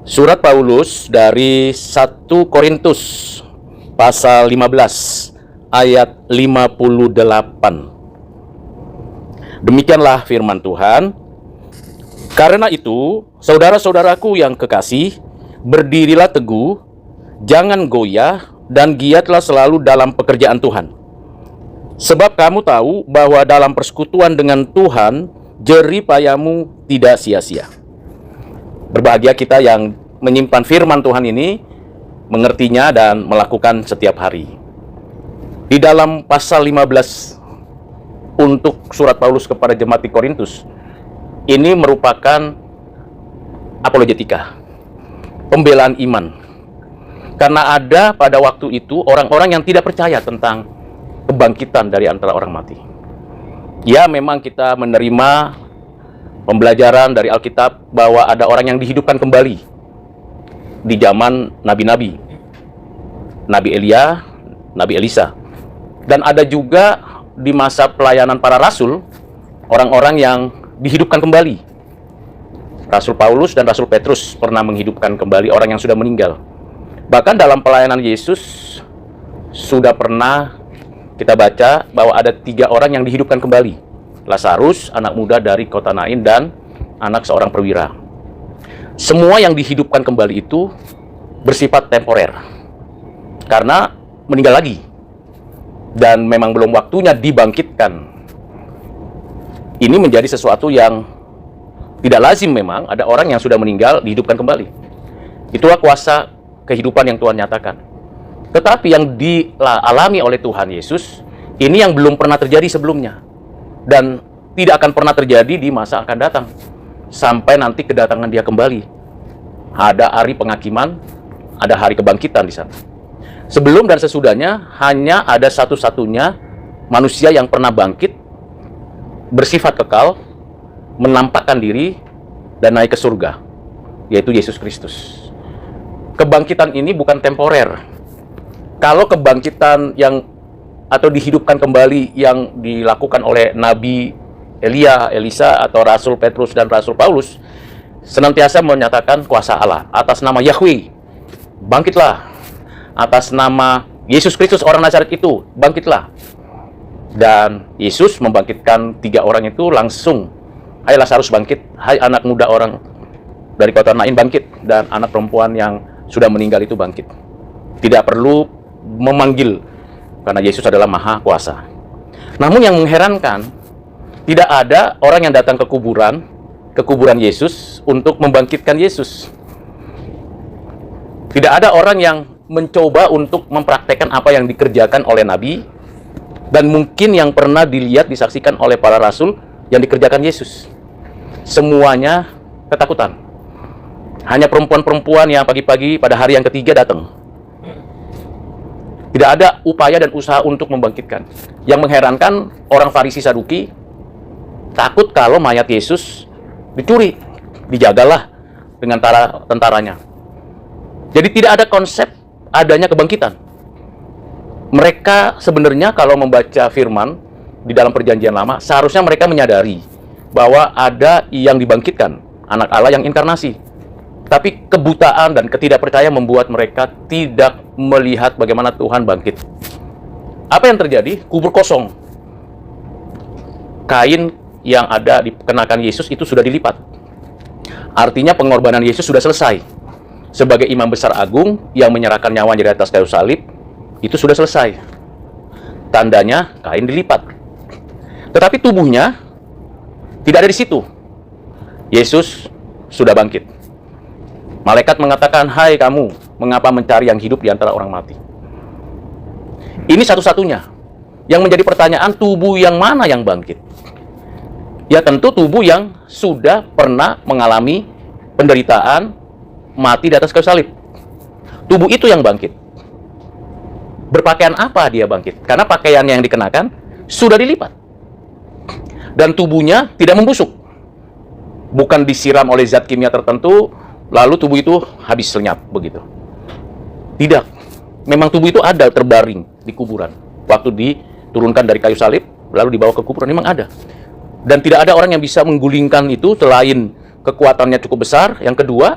Surat Paulus dari 1 Korintus pasal 15 ayat 58. Demikianlah firman Tuhan. Karena itu, saudara-saudaraku yang kekasih, berdirilah teguh, jangan goyah, dan giatlah selalu dalam pekerjaan Tuhan. Sebab kamu tahu bahwa dalam persekutuan dengan Tuhan, jerih payamu tidak sia-sia. Berbahagia kita yang menyimpan firman Tuhan ini, mengertinya dan melakukan setiap hari. Di dalam pasal 15 untuk surat Paulus kepada jemaat di Korintus, ini merupakan apologetika, pembelaan iman. Karena ada pada waktu itu orang-orang yang tidak percaya tentang kebangkitan dari antara orang mati. Ya, memang kita menerima pembelajaran dari Alkitab bahwa ada orang yang dihidupkan kembali di zaman nabi-nabi, Nabi Elia, Nabi Elisa. Dan ada juga di masa pelayanan para rasul, orang-orang yang dihidupkan kembali. Rasul Paulus dan Rasul Petrus pernah menghidupkan kembali orang yang sudah meninggal. Bahkan dalam pelayanan Yesus sudah pernah kita baca bahwa ada 3 orang yang dihidupkan kembali. Lazarus, anak muda dari kota Nain, dan anak seorang perwira. Semua yang dihidupkan kembali itu bersifat temporer, karena meninggal lagi. Dan memang belum waktunya dibangkitkan. Ini menjadi sesuatu yang tidak lazim memang, ada orang yang sudah meninggal dihidupkan kembali. Itulah kuasa kehidupan yang Tuhan nyatakan. Tetapi yang dialami oleh Tuhan Yesus, ini yang belum pernah terjadi sebelumnya. Dan tidak akan pernah terjadi di masa akan datang. Sampai nanti kedatangan dia kembali. Ada hari penghakiman, ada hari kebangkitan di sana. Sebelum dan sesudahnya, hanya ada satu-satunya manusia yang pernah bangkit, bersifat kekal, menampakkan diri, dan naik ke surga, yaitu Yesus Kristus. Kebangkitan ini bukan temporer. Kalau kebangkitan yang atau dihidupkan kembali yang dilakukan oleh Nabi Elia, Elisa, atau Rasul Petrus dan Rasul Paulus, senantiasa menyatakan kuasa Allah atas nama Yahweh, bangkitlah. Atas nama Yesus Kristus orang Nazaret itu, bangkitlah. Dan Yesus membangkitkan 3 orang itu langsung. Hai Lazarus bangkit, hai anak muda orang dari kota Nain bangkit, dan anak perempuan yang sudah meninggal itu bangkit. Tidak perlu memanggil, karena Yesus adalah maha kuasa. Namun yang mengherankan, tidak ada orang yang datang ke kuburan Yesus untuk membangkitkan Yesus. Tidak ada orang yang mencoba untuk mempraktekkan apa yang dikerjakan oleh Nabi, dan mungkin yang pernah dilihat, disaksikan oleh para rasul yang dikerjakan Yesus. Semuanya ketakutan. Hanya perempuan-perempuan yang pagi-pagi pada hari yang ketiga datang. Tidak ada upaya dan usaha untuk membangkitkan. Yang mengherankan, orang Farisi Saduki takut kalau mayat Yesus dicuri, dijagalah dengan tentaranya. Jadi tidak ada konsep adanya kebangkitan. Mereka sebenarnya kalau membaca firman di dalam perjanjian lama, seharusnya mereka menyadari bahwa ada yang dibangkitkan, anak Allah yang inkarnasi. Tapi kebutaan dan ketidakpercayaan membuat mereka tidak melihat bagaimana Tuhan bangkit. Apa yang terjadi? Kubur kosong. Kain yang ada dikenakan Yesus itu sudah dilipat. Artinya pengorbanan Yesus sudah selesai. Sebagai imam besar agung yang menyerahkan nyawanya di atas kayu salib, itu sudah selesai. Tandanya kain dilipat. Tetapi tubuhnya tidak ada di situ. Yesus sudah bangkit. Malaikat mengatakan, hai kamu, mengapa mencari yang hidup di antara orang mati? Ini satu-satunya. Yang menjadi pertanyaan, tubuh yang mana yang bangkit? Ya tentu tubuh yang sudah pernah mengalami penderitaan, mati di atas kayu salib. Tubuh itu yang bangkit. Berpakaian apa dia bangkit? Karena pakaian yang dikenakan sudah dilipat. Dan tubuhnya tidak membusuk. Bukan disiram oleh zat kimia tertentu, lalu tubuh itu habis lenyap begitu. Tidak. Memang tubuh itu ada terbaring di kuburan. Waktu diturunkan dari kayu salib, lalu dibawa ke kuburan, memang ada. Dan tidak ada orang yang bisa menggulingkan itu selain kekuatannya cukup besar. Yang kedua,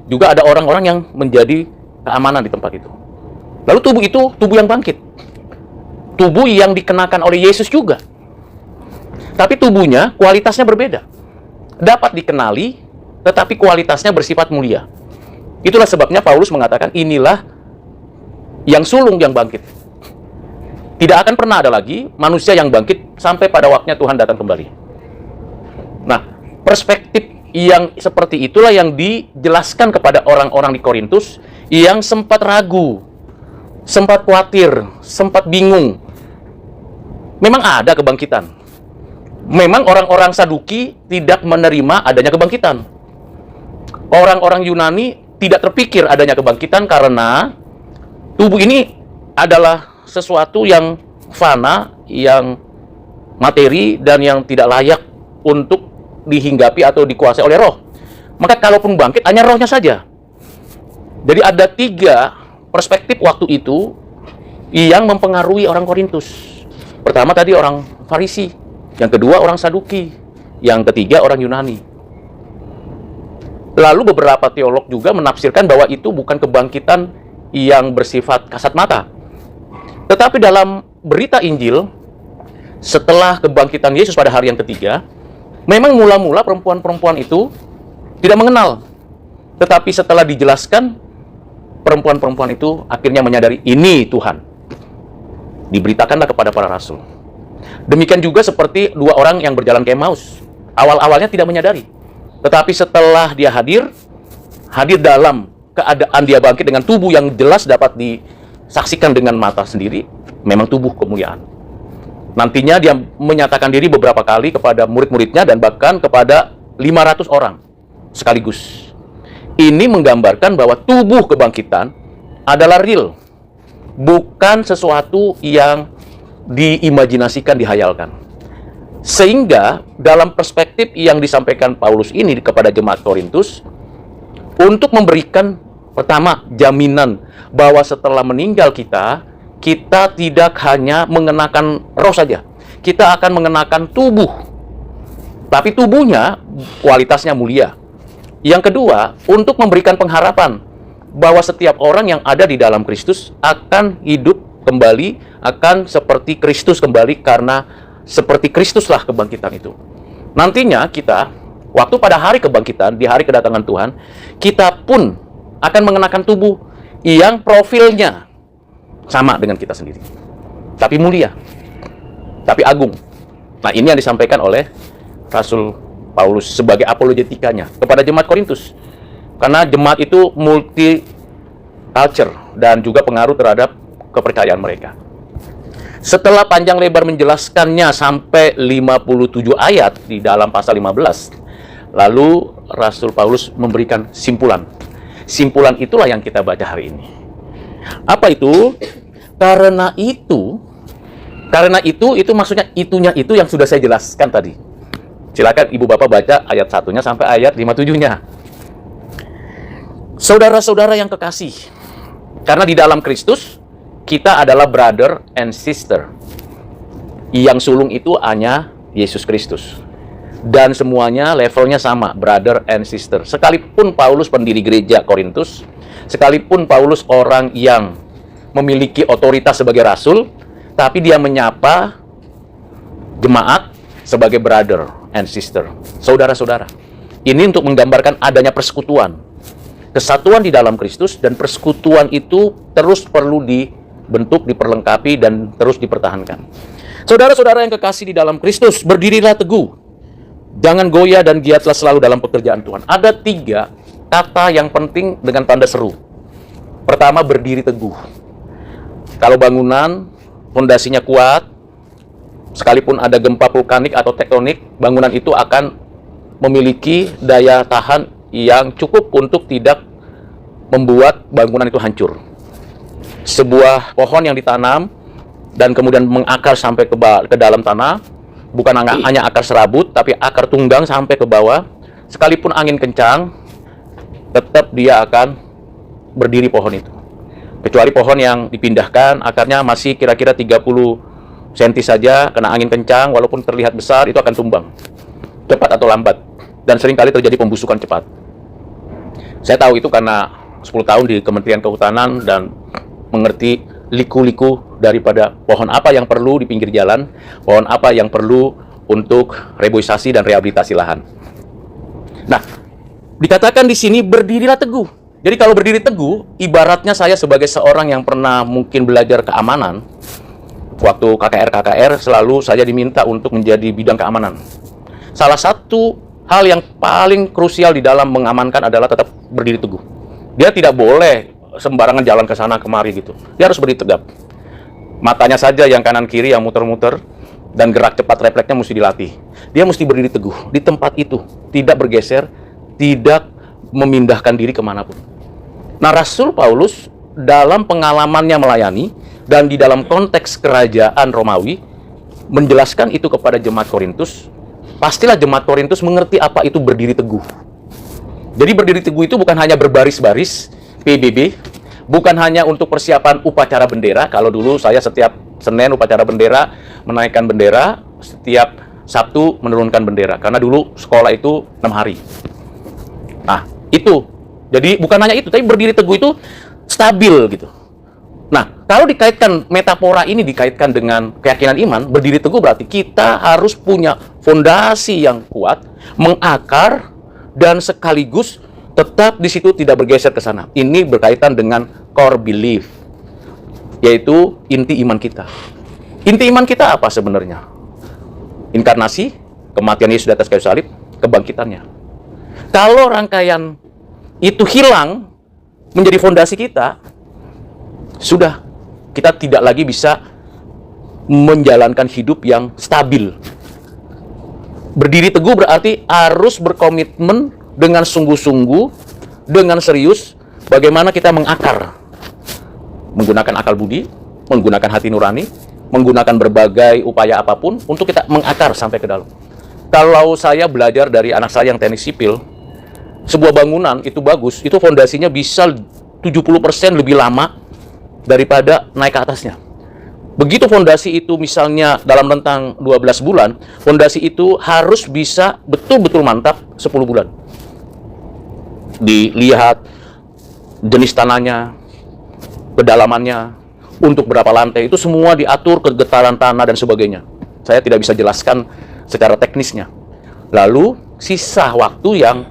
juga ada orang-orang yang menjadi keamanan di tempat itu. Lalu tubuh itu tubuh yang bangkit. Tubuh yang dikenakan oleh Yesus juga. Tapi tubuhnya kualitasnya berbeda. Dapat dikenali, tetapi kualitasnya bersifat mulia. Itulah sebabnya Paulus mengatakan, inilah yang sulung yang bangkit. Tidak akan pernah ada lagi manusia yang bangkit sampai pada waktunya Tuhan datang kembali. Nah, perspektif yang seperti itulah yang dijelaskan kepada orang-orang di Korintus yang sempat ragu, sempat khawatir, sempat bingung. Memang ada kebangkitan. Memang orang-orang Saduki tidak menerima adanya kebangkitan. Orang-orang Yunani tidak terpikir adanya kebangkitan karena tubuh ini adalah sesuatu yang fana, yang materi, dan yang tidak layak untuk dihinggapi atau dikuasai oleh roh. Maka kalaupun bangkit, hanya rohnya saja. Jadi ada 3 perspektif waktu itu yang mempengaruhi orang Korintus. Pertama tadi orang Farisi, yang kedua orang Saduki, yang ketiga orang Yunani. Lalu beberapa teolog juga menafsirkan bahwa itu bukan kebangkitan yang bersifat kasat mata. Tetapi dalam berita Injil, setelah kebangkitan Yesus pada hari yang ketiga, memang mula-mula perempuan-perempuan itu tidak mengenal. Tetapi setelah dijelaskan, perempuan-perempuan itu akhirnya menyadari, ini Tuhan. Diberitakanlah kepada para rasul. Demikian juga seperti 2 orang yang berjalan ke Emmaus. Awal-awalnya tidak menyadari. Tetapi setelah dia hadir dalam keadaan dia bangkit dengan tubuh yang jelas dapat disaksikan dengan mata sendiri, memang tubuh kemuliaan. Nantinya dia menyatakan diri beberapa kali kepada murid-muridnya dan bahkan kepada 500 orang sekaligus. Ini menggambarkan bahwa tubuh kebangkitan adalah real, bukan sesuatu yang diimajinasikan, dihayalkan. Sehingga dalam perspektif yang disampaikan Paulus ini kepada jemaat Korintus, untuk memberikan pertama jaminan bahwa setelah meninggal kita tidak hanya mengenakan roh saja, kita akan mengenakan tubuh, tapi tubuhnya kualitasnya mulia. Yang kedua, untuk memberikan pengharapan bahwa setiap orang yang ada di dalam Kristus akan hidup kembali, akan seperti Kristus kembali, karena seperti Kristuslah kebangkitan itu. Nantinya kita, waktu pada hari kebangkitan, di hari kedatangan Tuhan, kita pun akan mengenakan tubuh yang profilnya sama dengan kita sendiri, tapi mulia, tapi agung. Nah, ini yang disampaikan oleh Rasul Paulus sebagai apologetikanya kepada jemaat Korintus. Karena jemaat itu multi culture dan juga pengaruh terhadap kepercayaan mereka. Setelah panjang lebar menjelaskannya sampai 57 ayat di dalam pasal 15, lalu Rasul Paulus memberikan simpulan. Simpulan itulah yang kita baca hari ini. Apa itu? Karena itu maksudnya itunya itu yang sudah saya jelaskan tadi. Silakan Ibu Bapak baca ayat 1-nya sampai ayat 57-nya. Saudara-saudara yang kekasih, karena di dalam Kristus kita adalah brother and sister. Yang sulung itu hanya Yesus Kristus. Dan semuanya levelnya sama, brother and sister. Sekalipun Paulus pendiri gereja Korintus, sekalipun Paulus orang yang memiliki otoritas sebagai rasul, tapi dia menyapa jemaat sebagai brother and sister, saudara-saudara. Ini untuk menggambarkan adanya persekutuan, kesatuan di dalam Kristus, dan persekutuan itu terus perlu dibentuk, diperlengkapi, dan terus dipertahankan. Saudara-saudara yang kekasih di dalam Kristus, berdirilah teguh, jangan goyah dan giatlah selalu dalam pekerjaan Tuhan. Ada 3 kata yang penting dengan tanda seru. Pertama, berdiri teguh. Kalau bangunan fondasinya kuat, sekalipun ada gempa vulkanik atau tektonik, bangunan itu akan memiliki daya tahan yang cukup untuk tidak membuat bangunan itu hancur. Sebuah pohon yang ditanam dan kemudian mengakar sampai ke dalam tanah, bukan hanya akar serabut, tapi akar tunggang sampai ke bawah, sekalipun angin kencang, tetap dia akan berdiri pohon itu. Kecuali pohon yang dipindahkan, akarnya masih kira-kira 30 cm saja, kena angin kencang, walaupun terlihat besar, itu akan tumbang. Cepat atau lambat. Dan seringkali terjadi pembusukan cepat. Saya tahu itu karena 10 tahun di Kementerian Kehutanan dan mengerti liku-liku daripada pohon apa yang perlu di pinggir jalan, pohon apa yang perlu untuk reboisasi dan rehabilitasi lahan. Nah, dikatakan di sini berdirilah teguh. Jadi kalau berdiri teguh, ibaratnya saya sebagai seorang yang pernah mungkin belajar keamanan, waktu KKR selalu saya diminta untuk menjadi bidang keamanan. Salah satu hal yang paling krusial di dalam mengamankan adalah tetap berdiri teguh. Dia tidak boleh sembarangan jalan ke sana kemari gitu. Dia harus berdiri tegap. Matanya saja yang kanan kiri yang muter-muter dan gerak cepat refleksnya mesti dilatih. Dia mesti berdiri teguh di tempat itu, tidak bergeser, tidak memindahkan diri kemanapun. Nah, Rasul Paulus dalam pengalamannya melayani dan di dalam konteks kerajaan Romawi menjelaskan itu kepada jemaat Korintus. Pastilah jemaat Korintus mengerti apa itu berdiri teguh. Jadi berdiri teguh itu bukan hanya berbaris-baris PBB, bukan hanya untuk persiapan upacara bendera. Kalau dulu saya setiap Senin upacara bendera, menaikkan bendera, setiap Sabtu menurunkan bendera. Karena dulu sekolah itu 6 hari. Nah, itu. Jadi bukan hanya itu, tapi berdiri teguh itu stabil gitu. Nah, kalau dikaitkan metafora ini dikaitkan dengan keyakinan iman, berdiri teguh berarti kita harus punya fondasi yang kuat, mengakar, dan sekaligus tetap di situ tidak bergeser ke sana. Ini berkaitan dengan core belief, yaitu inti iman kita. Inti iman kita apa sebenarnya? Inkarnasi, kematian Yesus di atas kayu salib, kebangkitannya. Kalau rangkaian itu hilang menjadi fondasi kita, sudah kita tidak lagi bisa menjalankan hidup yang stabil. Berdiri teguh berarti harus berkomitmen dengan sungguh-sungguh, dengan serius, bagaimana kita mengakar. Menggunakan akal budi, menggunakan hati nurani, menggunakan berbagai upaya apapun untuk kita mengakar sampai ke dalam. Kalau saya belajar dari anak saya yang teknik sipil, sebuah bangunan itu bagus, itu fondasinya bisa 70% lebih lama daripada naik ke atasnya. Begitu fondasi itu misalnya dalam rentang 12 bulan, fondasi itu harus bisa betul-betul mantap 10 bulan. Dilihat jenis tanahnya, kedalamannya, untuk berapa lantai, itu semua diatur, kegetaran tanah dan sebagainya. Saya tidak bisa jelaskan secara teknisnya. Lalu sisa waktu yang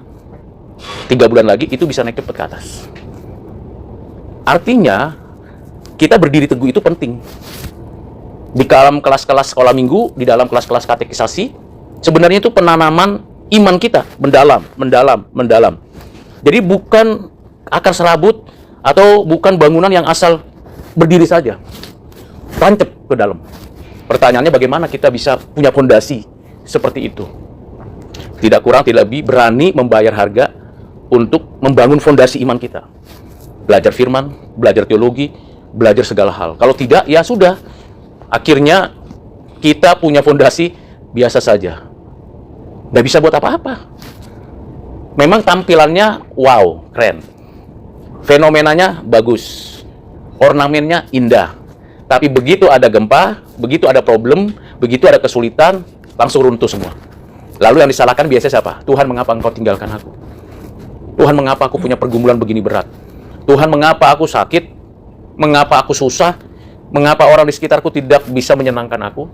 3 bulan lagi itu bisa naik cepat ke atas. Artinya kita berdiri teguh itu penting. Di dalam kelas-kelas sekolah minggu, di dalam kelas-kelas katekisasi, sebenarnya itu penanaman iman kita mendalam. Jadi bukan akar serabut atau bukan bangunan yang asal berdiri saja, tancap ke dalam. Pertanyaannya bagaimana kita bisa punya fondasi seperti itu? Tidak kurang tidak lebih berani membayar harga untuk membangun fondasi iman kita. Belajar firman, belajar teologi, belajar segala hal. Kalau tidak, ya sudah. Akhirnya kita punya fondasi biasa saja. Nggak bisa buat apa-apa. Memang tampilannya wow, keren. Fenomenanya bagus. Ornamennya indah. Tapi begitu ada gempa, begitu ada problem, begitu ada kesulitan, langsung runtuh semua. Lalu yang disalahkan biasanya siapa? Tuhan, mengapa engkau tinggalkan aku? Tuhan, mengapa aku punya pergumulan begini berat? Tuhan, mengapa aku sakit? Mengapa aku susah? Mengapa orang di sekitarku tidak bisa menyenangkan aku?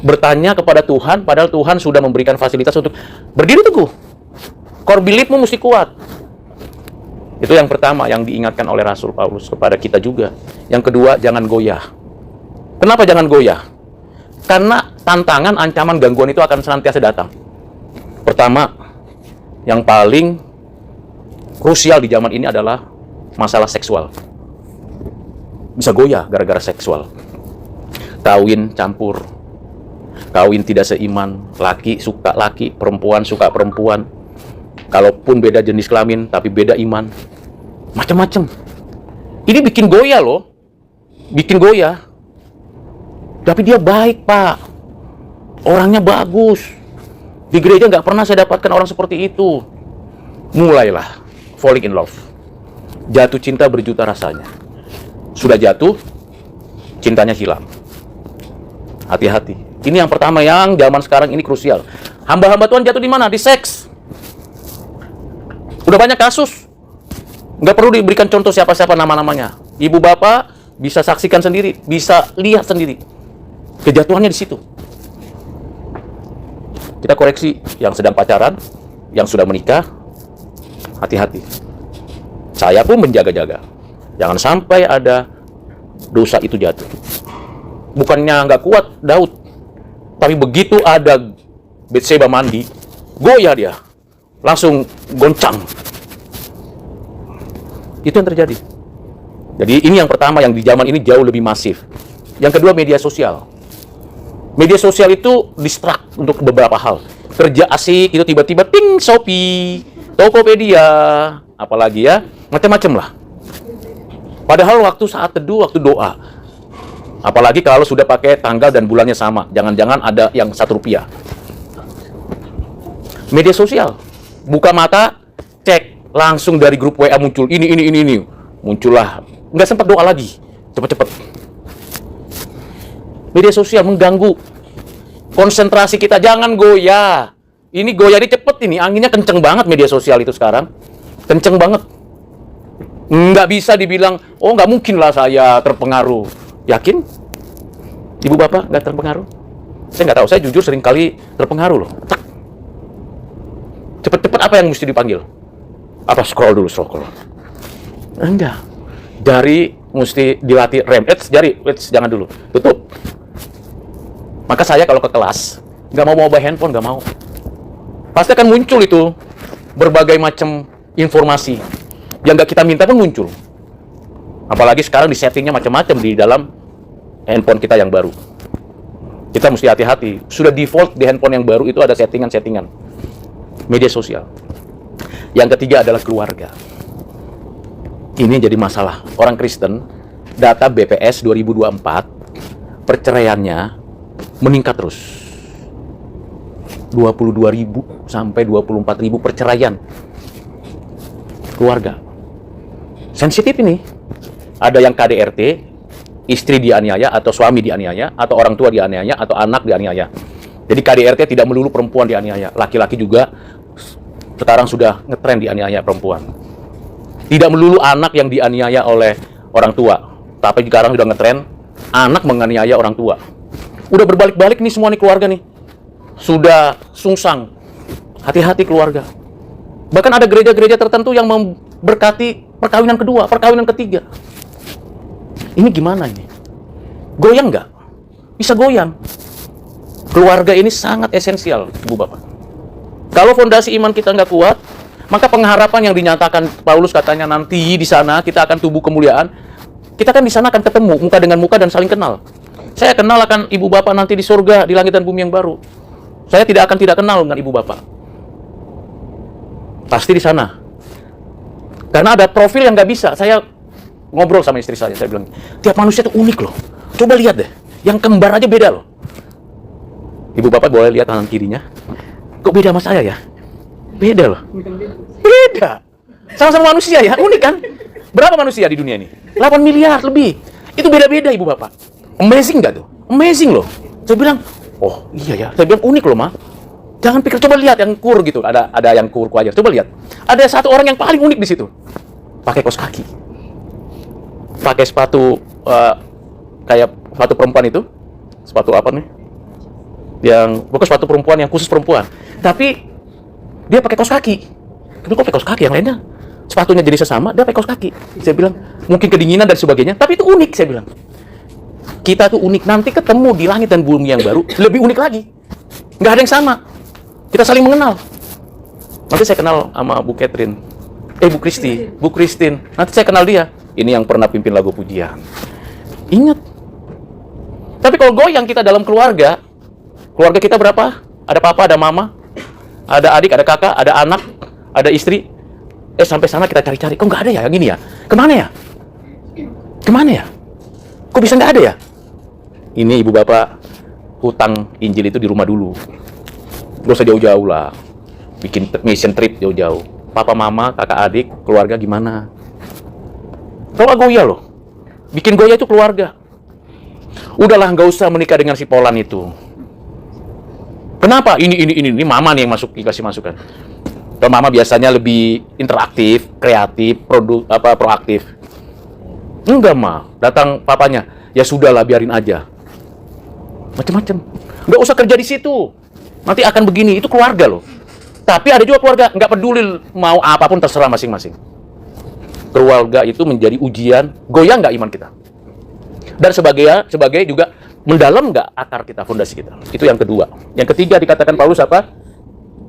Bertanya kepada Tuhan, padahal Tuhan sudah memberikan fasilitas untuk berdiri teguh. Core belief-mu mesti kuat. Itu yang pertama yang diingatkan oleh Rasul Paulus kepada kita juga. Yang kedua, jangan goyah. Kenapa jangan goyah? Karena tantangan, ancaman, gangguan itu akan senantiasa datang. Pertama, yang paling krusial di zaman ini adalah masalah seksual. Bisa goyah gara-gara seksual. Kawin campur. Kawin tidak seiman. Laki suka laki, perempuan suka perempuan. Kalaupun beda jenis kelamin, tapi beda iman. Macam-macam. Ini bikin goyah loh. Bikin goyah. Tapi dia baik, Pak. Orangnya bagus. Di gereja nggak pernah saya dapatkan orang seperti itu. Mulailah falling in love. Jatuh cinta berjuta rasanya. Sudah jatuh, cintanya hilang. Hati-hati. Ini yang pertama yang zaman sekarang ini krusial. Hamba-hamba Tuhan jatuh di mana? Di seks. Udah banyak kasus. Nggak perlu diberikan contoh siapa-siapa nama-namanya. Ibu bapak bisa saksikan sendiri, bisa lihat sendiri. Kejatuhannya di situ. Kita koreksi yang sedang pacaran, yang sudah menikah, hati-hati. Saya pun menjaga-jaga. Jangan sampai ada dosa itu jatuh. Bukannya nggak kuat Daud, tapi begitu ada Betseba mandi, goyah dia, langsung goncang. Itu yang terjadi. Jadi ini yang pertama yang di zaman ini jauh lebih masif. Yang kedua, media sosial. Media sosial itu distract untuk beberapa hal. Kerja asik itu tiba-tiba ting, Shopee, Tokopedia, apalagi ya, macam-macam lah. Padahal waktu saat teduh, waktu doa. Apalagi kalau sudah pakai tanggal dan bulannya sama. Jangan-jangan ada yang Rp1. Media sosial. Buka mata, cek. Langsung dari grup WA muncul. Ini. Muncullah. Nggak sempat doa lagi. Cepet-cepet. Media sosial mengganggu konsentrasi kita. Jangan goyah. Ini goyah ini cepet ini. Anginnya kenceng banget media sosial itu sekarang. Kenceng banget. Nggak bisa dibilang, oh nggak mungkin lah saya terpengaruh. Yakin? Ibu bapak nggak terpengaruh? Saya nggak tahu, saya jujur sering kali terpengaruh loh. Cepet-cepet apa yang mesti dipanggil? Apa scroll dulu, scroll. Enggak. Jari mesti dilatih rem. Jari, jangan dulu. Tutup. Maka saya kalau ke kelas, nggak mau bawa handphone, nggak mau. Pasti akan muncul itu berbagai macam informasi. Yang nggak kita minta pun muncul. Apalagi sekarang di settingnya macam-macam di dalam handphone kita yang baru. Kita mesti hati-hati. Sudah default di handphone yang baru itu ada settingan-settingan. Media sosial. Yang ketiga adalah keluarga. Ini jadi masalah. Orang Kristen, data BPS 2024, perceraiannya meningkat terus. 22.000 sampai 24.000 perceraian. Keluarga. Sensitif ini. Ada yang KDRT, istri dianiaya, atau suami dianiaya, atau orang tua dianiaya, atau anak dianiaya. Jadi KDRT tidak melulu perempuan dianiaya. Laki-laki juga sekarang sudah ngetren dianiaya perempuan. Tidak melulu anak yang dianiaya oleh orang tua. Tapi sekarang sudah ngetren anak menganiaya orang tua. Udah berbalik-balik nih semua nih keluarga nih. Sudah sungsang. Hati-hati keluarga. Bahkan ada gereja-gereja tertentu yang memberkati perkawinan kedua, perkawinan ketiga. Ini gimana ini? Goyang nggak? Bisa goyang. Keluarga ini sangat esensial, Ibu Bapak. Kalau fondasi iman kita nggak kuat, maka pengharapan yang dinyatakan Paulus katanya nanti di sana kita akan tubuh kemuliaan. Kita kan di sana akan ketemu muka dengan muka dan saling kenal. Saya kenal akan Ibu Bapak nanti di surga, di langit dan bumi yang baru. Saya tidak kenal dengan Ibu Bapak. Pasti di sana. Karena ada profil yang nggak bisa. Saya ngobrol sama istri saya bilang, tiap manusia itu unik loh. Coba lihat deh, yang kembar aja beda loh. Ibu bapak boleh lihat kanan kirinya. Kok beda sama saya ya? Beda loh. Beda. Sama-sama manusia ya, unik kan? Berapa manusia di dunia ini? 8 miliar lebih. Itu beda-beda Ibu Bapak. Amazing nggak tuh? Amazing loh. Saya bilang, oh iya ya. Saya bilang unik loh, Ma. Jangan pikir, coba lihat yang kur gitu. Ada yang kur aja. Coba lihat. Ada satu orang yang paling unik di situ. Pakai kaos kaki. Pakai sepatu kayak sepatu perempuan itu. Sepatu apa nih? Yang bukan sepatu perempuan, yang khusus perempuan. Tapi dia pakai kaos kaki. Kenapa pakai kaos kaki? Yang lainnya sepatunya jadi sesama, dia pakai kaos kaki. Saya bilang, mungkin kedinginan dan sebagainya. Tapi itu unik, saya bilang. Kita tuh unik. Nanti ketemu di langit dan bumi yang baru, lebih unik lagi. Nggak ada yang sama. Kita saling mengenal. Nanti saya kenal sama Bu Catherine. Bu Kristi, Bu Christine. Nanti saya kenal dia. Ini yang pernah pimpin lagu pujian. Ingat. Tapi kalau goyang kita dalam keluarga kita berapa? Ada papa, ada mama, ada adik, ada kakak, ada anak, ada istri. Sampai sana kita cari-cari. Kok nggak ada ya yang ini ya? Kemana ya? Kemana ya? Kok bisa nggak ada ya? Ini Ibu Bapak hutang Injil itu di rumah dulu. Gak usah jauh-jauh lah. Bikin mission trip jauh-jauh. Papa, mama, kakak, adik, keluarga gimana? Coba goyah loh. Bikin goyah itu keluarga. Udahlah, nggak usah menikah dengan si Polan itu. Kenapa? Ini mama nih yang kasih masukan. Kalau mama biasanya lebih interaktif, kreatif, proaktif. Enggak, Ma. Datang papanya, ya sudahlah, biarin aja. Macam-macam. Nggak usah kerja di situ. Nanti akan begini. Itu keluarga loh. Tapi ada juga keluarga, nggak peduli mau apapun, terserah masing-masing. Keluarga itu menjadi ujian, goyang nggak iman kita. Dan sebagai juga mendalam nggak akar kita, fondasi kita. Itu yang kedua. Yang ketiga dikatakan Paulus apa?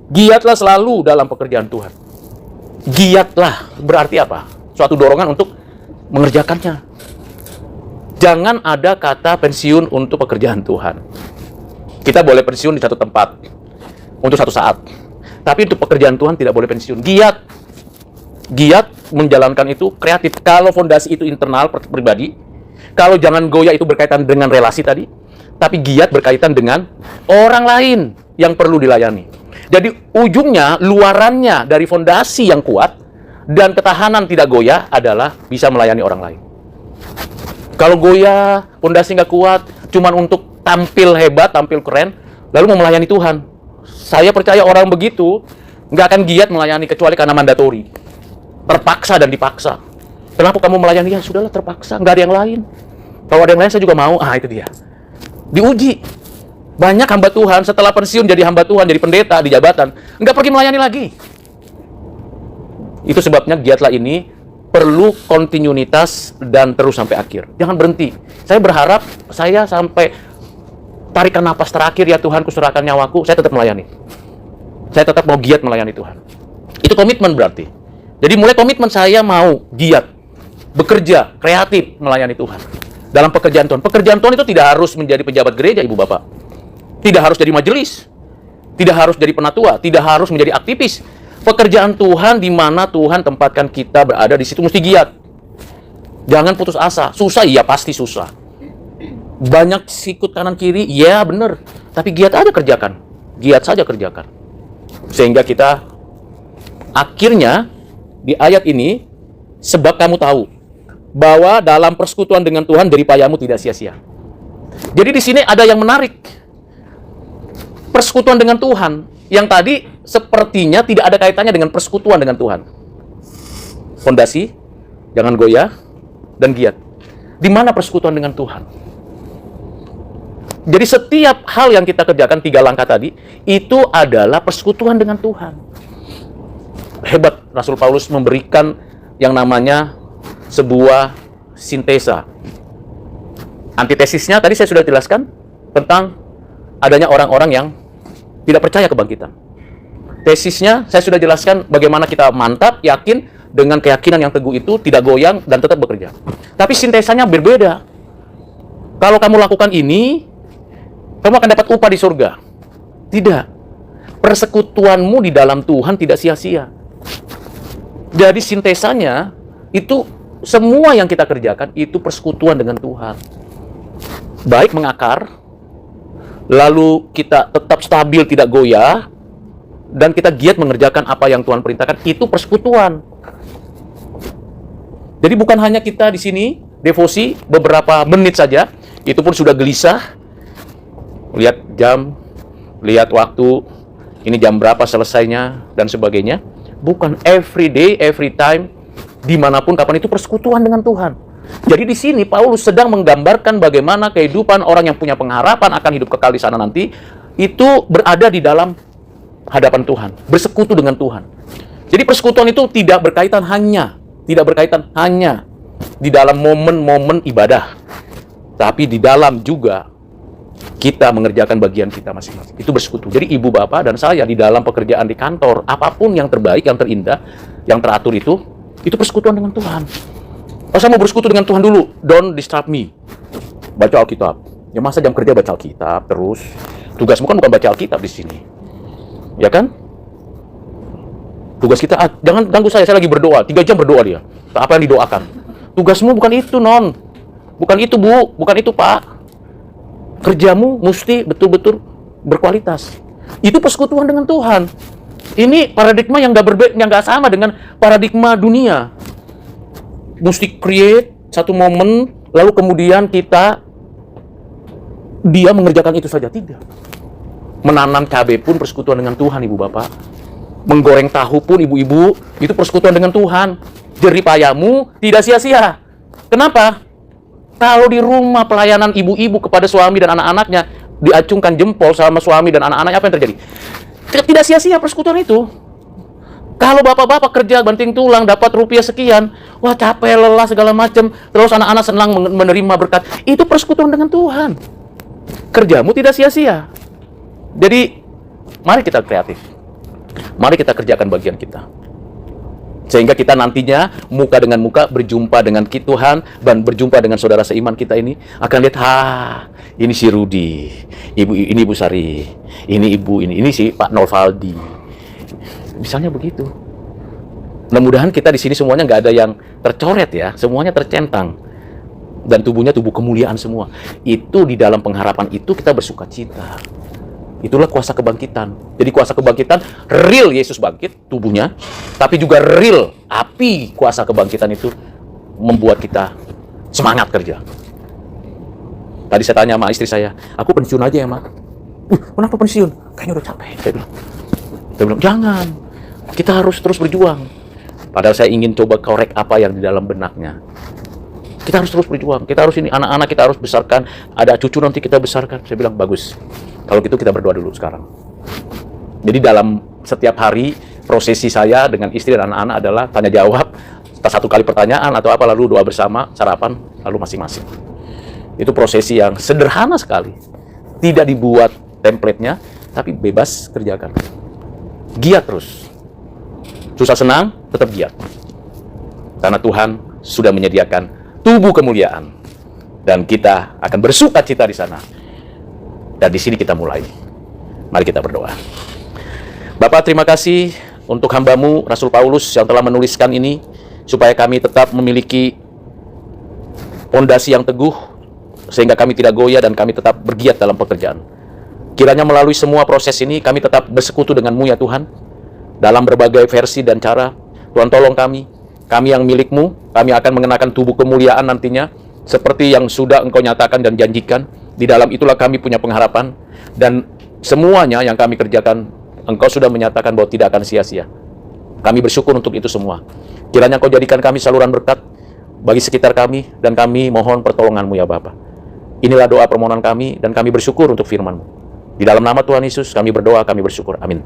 Giatlah selalu dalam pekerjaan Tuhan. Giatlah berarti apa? Suatu dorongan untuk mengerjakannya. Jangan ada kata pensiun untuk pekerjaan Tuhan. Kita boleh pensiun di satu tempat untuk satu saat. Tapi untuk pekerjaan Tuhan tidak boleh pensiun. Giat menjalankan itu kreatif. Kalau fondasi itu internal pribadi, kalau jangan goyah itu berkaitan dengan relasi tadi, tapi giat berkaitan dengan orang lain yang perlu dilayani. Jadi ujungnya, luarannya dari fondasi yang kuat dan ketahanan tidak goyah adalah bisa melayani orang lain. Kalau goyah, fondasi nggak kuat, cuman untuk tampil hebat, tampil keren, lalu mau melayani Tuhan. Saya percaya orang begitu nggak akan giat melayani kecuali karena mandatori. Terpaksa dan dipaksa. Kenapa kamu melayani? Ya sudahlah, terpaksa, nggak ada yang lain. Kalau ada yang lain saya juga mau. Itu dia. Diuji. Banyak hamba Tuhan setelah pensiun jadi hamba Tuhan, jadi pendeta di jabatan, nggak pergi melayani lagi. Itu sebabnya giatlah ini perlu kontinuitas dan terus sampai akhir. Jangan berhenti. Saya berharap saya sampai tarikan napas terakhir, ya Tuhan, kuserahkan nyawaku, saya tetap melayani. Saya tetap mau giat melayani Tuhan. Itu komitmen berarti. Jadi mulai komitmen saya mau giat, bekerja, kreatif melayani Tuhan. Dalam pekerjaan Tuhan. Pekerjaan Tuhan itu tidak harus menjadi pejabat gereja, Ibu Bapak. Tidak harus jadi majelis, tidak harus jadi penatua, tidak harus menjadi aktivis. Pekerjaan Tuhan di mana Tuhan tempatkan kita berada, di situ mesti giat. Jangan putus asa. Susah, iya pasti susah. Banyak sikut kanan kiri, ya benar. Tapi giat aja kerjakan. Giat saja kerjakan. Sehingga kita akhirnya di ayat ini, sebab kamu tahu bahwa dalam persekutuan dengan Tuhan jeripayamu tidak sia-sia. Jadi di sini ada yang menarik. Persekutuan dengan Tuhan yang tadi sepertinya tidak ada kaitannya dengan persekutuan dengan Tuhan. Fondasi, jangan goyah, dan giat. Di mana persekutuan dengan Tuhan? Jadi setiap hal yang kita kerjakan, 3 langkah tadi, itu adalah persekutuan dengan Tuhan. Hebat Rasul Paulus memberikan yang namanya sebuah sintesa. Antitesisnya tadi saya sudah jelaskan tentang adanya orang-orang yang tidak percaya kebangkitan. Tesisnya saya sudah jelaskan bagaimana kita mantap, yakin, dengan keyakinan yang teguh itu tidak goyang dan tetap bekerja. Tapi sintesanya berbeda. Kalau kamu lakukan ini, kamu akan dapat upah di surga. Tidak. Persekutuanmu di dalam Tuhan tidak sia-sia. Jadi sintesanya itu semua yang kita kerjakan itu persekutuan dengan Tuhan. Baik mengakar, lalu kita tetap stabil, tidak goyah, dan kita giat mengerjakan apa yang Tuhan perintahkan, itu persekutuan. Jadi bukan hanya kita di sini devosi beberapa menit saja, itu pun sudah gelisah, lihat jam, lihat waktu, ini jam berapa selesainya, dan sebagainya. Bukan every day, every time, dimanapun, kapan, itu persekutuan dengan Tuhan. Jadi di sini Paulus sedang menggambarkan bagaimana kehidupan orang yang punya pengharapan akan hidup kekal di sana nanti, itu berada di dalam hadapan Tuhan, bersekutu dengan Tuhan. Jadi persekutuan itu tidak berkaitan hanya di dalam momen-momen ibadah, tapi di dalam juga kita mengerjakan bagian kita masing-masing. Itu bersekutu. Jadi ibu bapak dan saya di dalam pekerjaan di kantor, apapun yang terbaik, yang terindah, yang teratur itu persekutuan dengan Tuhan. Oh, saya mau bersekutu dengan Tuhan dulu. Don't disturb me. Baca Alkitab. Ya masa jam kerja baca Alkitab terus? Tugasmu kan bukan baca Alkitab di sini. Ya kan? Tugas kita, jangan ganggu saya lagi berdoa. 3 jam berdoa dia. Apa yang didoakan? Tugasmu bukan itu, non. Bukan itu, Bu. Bukan itu, Pak. Kerjamu mesti betul-betul berkualitas. Itu persekutuan dengan Tuhan. Ini paradigma yang nggak sama dengan paradigma dunia. Mesti create satu momen, lalu kemudian dia mengerjakan itu saja. Tidak. Menanam cabai pun persekutuan dengan Tuhan, Ibu Bapak. Menggoreng tahu pun ibu-ibu, itu persekutuan dengan Tuhan. Jerih payahmu tidak sia-sia. Kenapa? Kalau di rumah pelayanan ibu-ibu kepada suami dan anak-anaknya, diacungkan jempol sama suami dan anak-anaknya, apa yang terjadi? Tidak sia-sia persekutuan itu. Kalau bapak-bapak kerja banting tulang, dapat rupiah sekian, wah capek, lelah, segala macam, terus anak-anak senang menerima berkat, itu persekutuan dengan Tuhan. Kerjamu tidak sia-sia. Jadi, mari kita kreatif. Mari kita kerjakan bagian kita. Sehingga kita nantinya muka dengan muka berjumpa dengan Tuhan dan berjumpa dengan saudara seiman kita ini akan lihat, ini si Rudi, ini Ibu Sari, ini Ibu ini si Pak Nolvaldi. Misalnya begitu. Mudah-mudahan kita di sini semuanya nggak ada yang tercoret ya, semuanya tercentang. Dan tubuhnya tubuh kemuliaan semua. Itu di dalam pengharapan itu kita bersuka cita. Itulah kuasa kebangkitan. Jadi kuasa kebangkitan, real Yesus bangkit tubuhnya, tapi juga real api kuasa kebangkitan itu membuat kita semangat kerja. Tadi saya tanya sama istri saya, aku pensiun aja ya, Mak. Kenapa pensiun? Kayaknya udah capek. Saya bilang, jangan. Kita harus terus berjuang. Padahal saya ingin coba korek apa yang di dalam benaknya. Kita harus terus berjuang. Kita harus ini, anak-anak kita harus besarkan. Ada cucu nanti kita besarkan. Saya bilang, bagus. Kalau gitu kita berdoa dulu sekarang. Jadi dalam setiap hari, prosesi saya dengan istri dan anak-anak adalah tanya jawab. Satu kali pertanyaan atau apa, lalu doa bersama, sarapan, lalu masing-masing. Itu prosesi yang sederhana sekali. Tidak dibuat template-nya, tapi bebas kerjakan. Giat terus. Susah senang, tetap giat. Karena Tuhan sudah menyediakan tubuh kemuliaan. Dan kita akan bersuka cita di sana. Dan di sini kita mulai. Mari kita berdoa. Bapak, terima kasih untuk hamba-Mu, Rasul Paulus, yang telah menuliskan ini, supaya kami tetap memiliki pondasi yang teguh, sehingga kami tidak goyah dan kami tetap bergiat dalam pekerjaan. Kiranya melalui semua proses ini, kami tetap bersekutu dengan-Mu ya Tuhan, dalam berbagai versi dan cara. Tuhan tolong kami yang milik-Mu, kami akan mengenakan tubuh kemuliaan nantinya, seperti yang sudah Engkau nyatakan dan janjikan. Di dalam itulah kami punya pengharapan, dan semuanya yang kami kerjakan, Engkau sudah menyatakan bahwa tidak akan sia-sia. Kami bersyukur untuk itu semua. Kiranya Engkau jadikan kami saluran berkat bagi sekitar kami, dan kami mohon pertolongan-Mu ya Bapa. Inilah doa permohonan kami, dan kami bersyukur untuk firman-Mu. Di dalam nama Tuhan Yesus kami berdoa, kami bersyukur. Amin.